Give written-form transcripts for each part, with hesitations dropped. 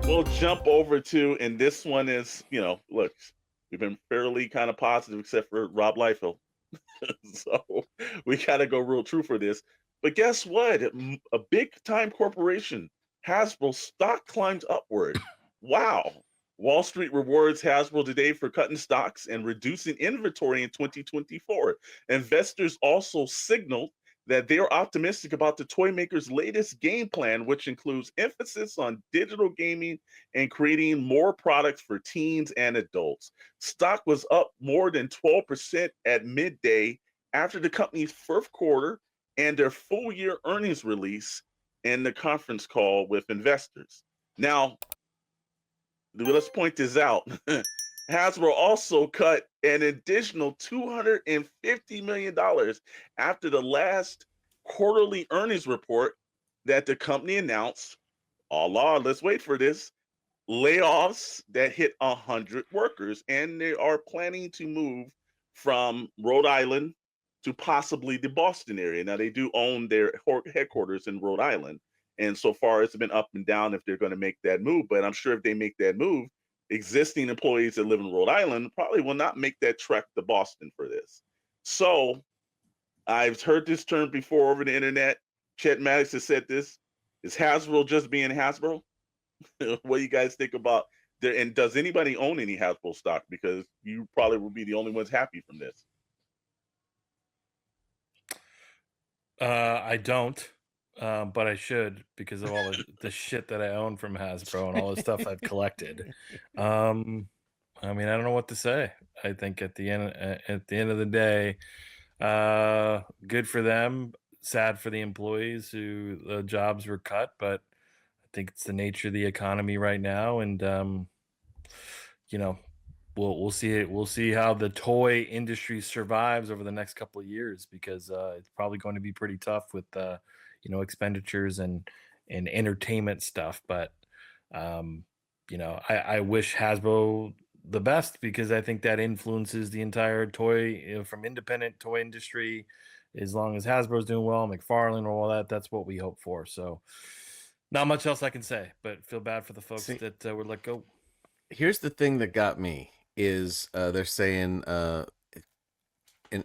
we'll jump over to, and this one is, look, we've been fairly kind of positive except for Rob Liefeld. So we got to go real true for this. But guess what? A big time corporation, Hasbro, stock climbed upward. Wow. Wall Street rewards Hasbro today for cutting stocks and reducing inventory in 2024. Investors also signaled that they are optimistic about the toy maker's latest game plan, which includes emphasis on digital gaming and creating more products for teens and adults. Stock was up more than 12% at midday after the company's first quarter and their full year earnings release and the conference call with investors. Now, let's point this out. Hasbro also cut an additional $250 million after the last quarterly earnings report that the company announced. Allah, let's wait for this. Layoffs that hit 100 workers, and they are planning to move from Rhode Island to possibly the Boston area. Now, they do own their headquarters in Rhode Island, and so far it's been up and down if they're going to make that move. But I'm sure if they make that move, existing employees that live in Rhode Island probably will not make that trek to Boston for this. So I've heard this term before over the internet. Chet Maddox has said this. Is Hasbro just being Hasbro? What do you guys think about there? And does anybody own any Hasbro stock? Because you probably will be the only ones happy from this. I don't, but I should because of all the shit that I own from Hasbro and all the stuff I've collected. I mean, I don't know what to say. I think at the end of the day, good for them. Sad for the employees who the jobs were cut, but I think it's the nature of the economy right now, and we'll see it. We'll see how the toy industry survives over the next couple of years because it's probably going to be pretty tough with expenditures and entertainment stuff. But I wish Hasbro the best because I think that influences the entire toy from independent toy industry. As long as Hasbro's doing well, McFarlane, all that, that's what we hope for. So, not much else I can say, but feel bad for the folks that were let go. Here's the thing that got me is they're saying an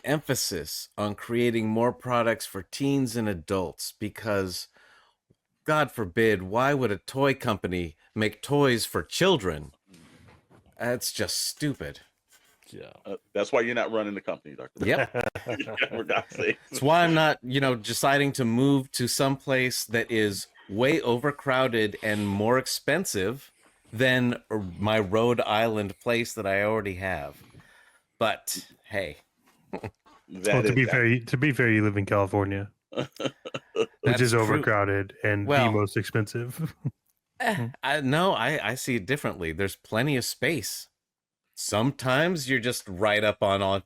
emphasis on creating more products for teens and adults because, God forbid, why would a toy company make toys for children? That's just stupid. Yeah, that's why you're not running the company, Dr. Yep. For God's sake. That's why I'm not, deciding to move to some place that is way overcrowded and more expensive than my Rhode Island place that I already have. But hey, to be fair, you live in California, which is overcrowded and the most expensive. I see it differently. There's plenty of space. Sometimes you're just right up on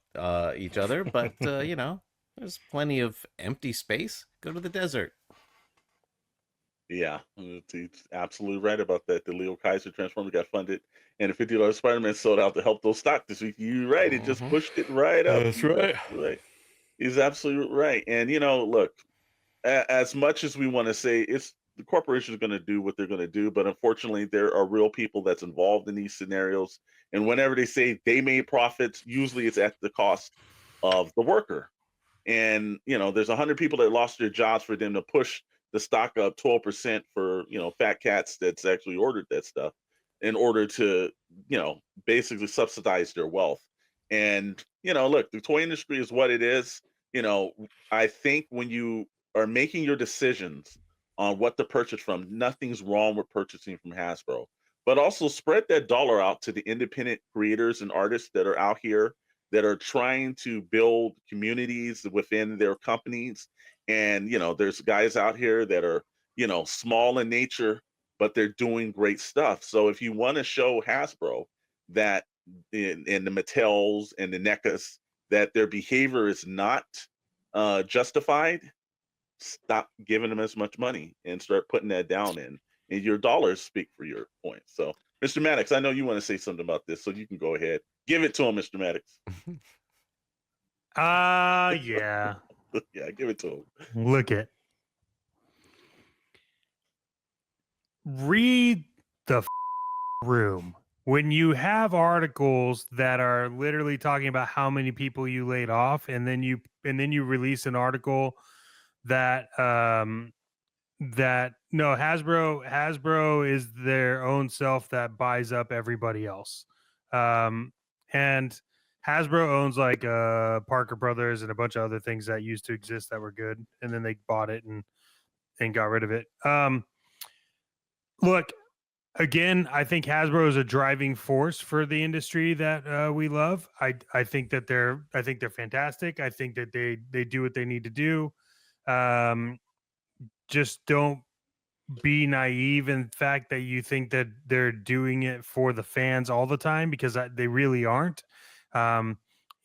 each other, but there's plenty of empty space. Go to the desert. Yeah, he's absolutely right about that. The Leo Kaiser Transformer got funded, and the $50 Spider-Man sold out to help those stock this week. You're right; it just pushed it right up. That's right. He's absolutely right. And look, as much as we want to say it's the corporation is going to do what they're going to do, but unfortunately, there are real people that's involved in these scenarios. And whenever they say they made profits, usually it's at the cost of the worker. And there's 100 people that lost their jobs for them to push the stock up 12% for fat cats that's actually ordered that stuff in order to basically subsidize their wealth. And look, the toy industry is what it is. I think when you are making your decisions on what to purchase from, nothing's wrong with purchasing from Hasbro, but also spread that dollar out to the independent creators and artists that are out here that are trying to build communities within their companies. And, there's guys out here that are, small in nature, but they're doing great stuff. So if you want to show Hasbro that in the Mattels and the NECAs, that their behavior is not justified, stop giving them as much money and start putting that down in. And your dollars speak for your point. So, Mr. Maddox, I know you want to say something about this, so you can go ahead. Give it to him, Mr. Maddox. Yeah. Yeah, give it to him. Look it. Read the room. When you have articles that are literally talking about how many people you laid off, and then you release an article that that no, Hasbro is their own self that buys up everybody else. And Hasbro owns like Parker Brothers and a bunch of other things that used to exist that were good, and then they bought it and got rid of it. Look, again, I think Hasbro is a driving force for the industry that we love. I think they're fantastic. I think that they do what they need to do. Just don't be naive in the fact that you think that they're doing it for the fans all the time, because they really aren't.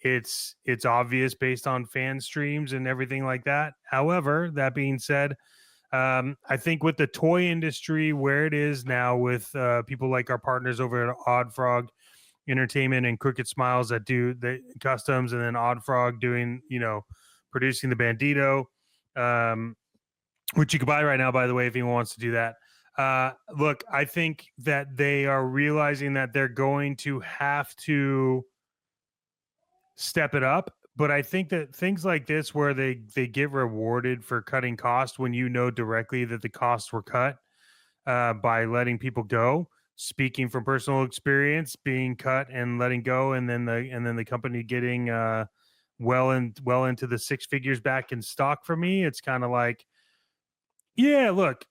It's obvious based on fan streams and everything like that. However, that being said, I think with the toy industry where it is now, with people like our partners over at Odd Frog Entertainment and Crooked Smiles that do the customs, and then Odd Frog doing, producing the Bandito, which you can buy right now, by the way, if anyone wants to do that. Look, I think that they are realizing that they're going to have to step it up. But I think that things like this, where they get rewarded for cutting costs when you know directly that the costs were cut by letting people go. Speaking from personal experience, being cut and letting go, and then the company getting well into the six figures back in stock for me, it's kind of like, yeah, look,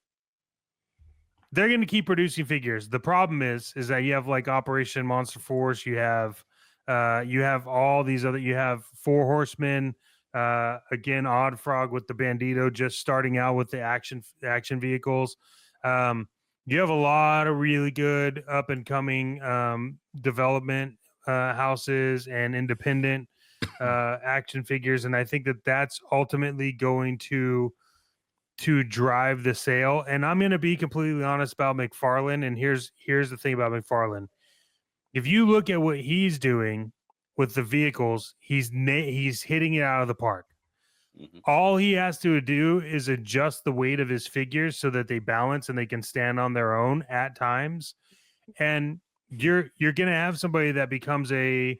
they're going to keep producing figures. The problem is that you have like Operation Monster Force, you have all these other, you have Four Horsemen, again, Odd Frog with the Bandito just starting out with the action vehicles. You have a lot of really good up and coming development houses and independent action figures, and I think that that's ultimately going to drive the sale. And I'm going to be completely honest about McFarlane. And here's the thing about McFarlane. If you look at what he's doing with the vehicles, he's hitting it out of the park. Mm-hmm. All he has to do is adjust the weight of his figures so that they balance and they can stand on their own at times. And you're going to have somebody that becomes a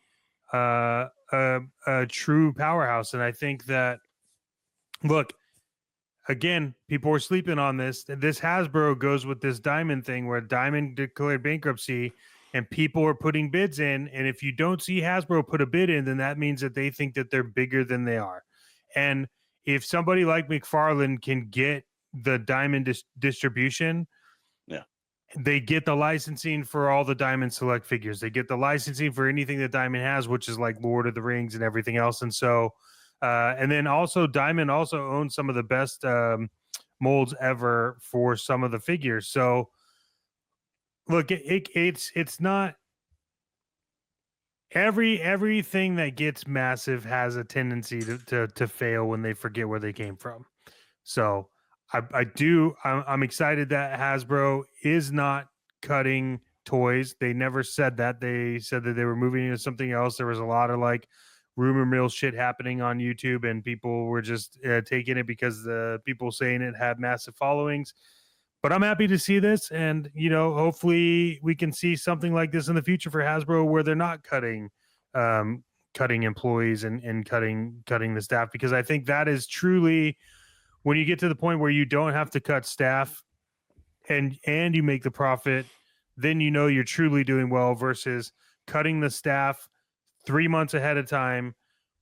true powerhouse. And I think that, look, again, people were sleeping on this. This Hasbro goes with this Diamond thing, where Diamond declared bankruptcy and people are putting bids in. And if you don't see Hasbro put a bid in, then that means that they think that they're bigger than they are. And if somebody like McFarlane can get the Diamond distribution, yeah, they get the licensing for all the Diamond Select figures. They get the licensing for anything that Diamond has, which is like Lord of the Rings and everything else. And so, and then also Diamond also owns some of the best molds ever for some of the figures. So look, it's not everything that gets massive has a tendency to fail when they forget where they came from. So I'm excited that Hasbro is not cutting toys. They never said that. They said that they were moving into something else. There was a lot of like rumor mill shit happening on YouTube, and people were just taking it because the people saying it had massive followings. But I'm happy to see this, and hopefully we can see something like this in the future for Hasbro, where they're not cutting employees and cutting the staff, because I think that is truly, when you get to the point where you don't have to cut staff and you make the profit, then you're truly doing well, versus cutting the staff 3 months ahead of time,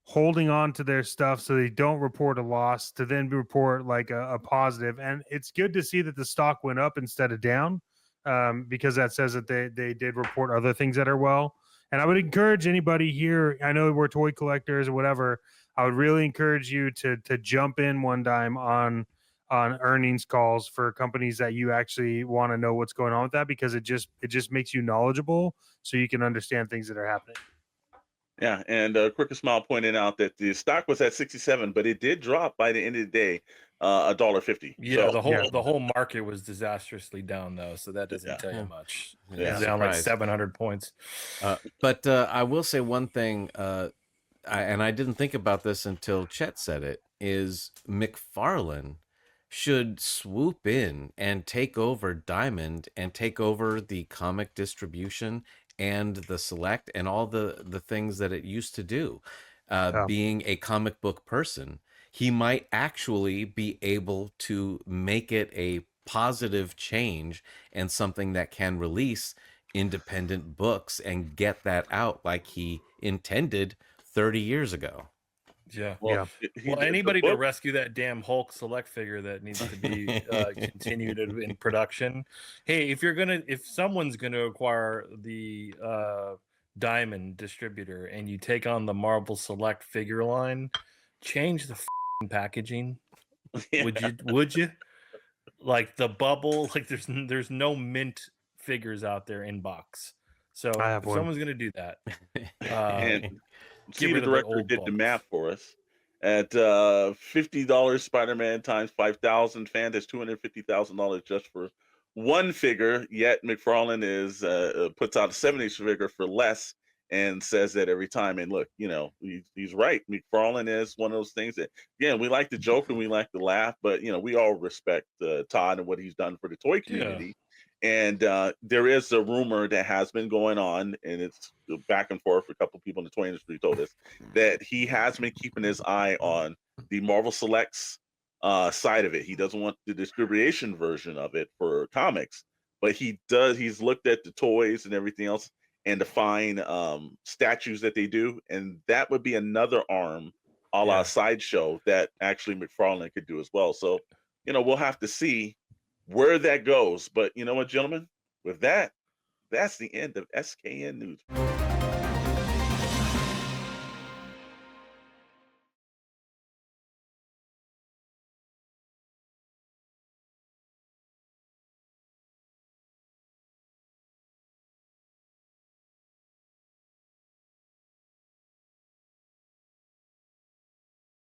holding on to their stuff so they don't report a loss to then report like a positive. And it's good to see that the stock went up instead of down, because that says that they did report other things that are well. And I would encourage anybody here, I know we're toy collectors or whatever, I would really encourage you to jump in one time on earnings calls for companies that you actually want to know what's going on with that, because it just makes you knowledgeable so you can understand things that are happening. Yeah, and Crooked Smile pointed out that the stock was at 67, but it did drop by the end of the day, $1.50. Yeah, so, the whole market was disastrously down though, so that doesn't tell you much. It's down like 700 points. But I will say one thing, and I didn't think about this until Chet said it, is McFarlane should swoop in and take over Diamond and take over the comic distribution and the select and all the things that it used to do. Yeah. Being a comic book person, he might actually be able to make it a positive change and something that can release independent books and get that out like he intended 30 years ago. Yeah. Yeah. Well, the anybody to book, rescue that damn Hulk Select figure that needs to be continued in production. Hey, if someone's gonna acquire the Diamond distributor and you take on the Marvel Select figure line, change the packaging. yeah. Would you? Like the bubble, like there's no mint figures out there in box. So I have if one. someone's gonna do that, And get see, the rid of the director old did the bubbles. math for us. At $50 Spider-Man times 5,000 fans, that's $250,000 just for one figure. Yet McFarlane is puts out a 7-inch figure for less and says that every time. And look, he's right. McFarlane is one of those things that, again, we like to joke and we like to laugh, but we all respect Todd and what he's done for the toy community. And there is a rumor that has been going on, and it's back and forth. A couple people in the toy industry told us that he has been keeping his eye on the Marvel Selects side of it. He doesn't want the distribution version of it for comics, but he does. He's looked at the toys and everything else and the fine statues that they do, and that would be another arm a la Yeah. Sideshow that actually McFarlane could do as well. So, we'll have to see where that goes. But you know what, gentlemen? With that, that's the end of SKN News.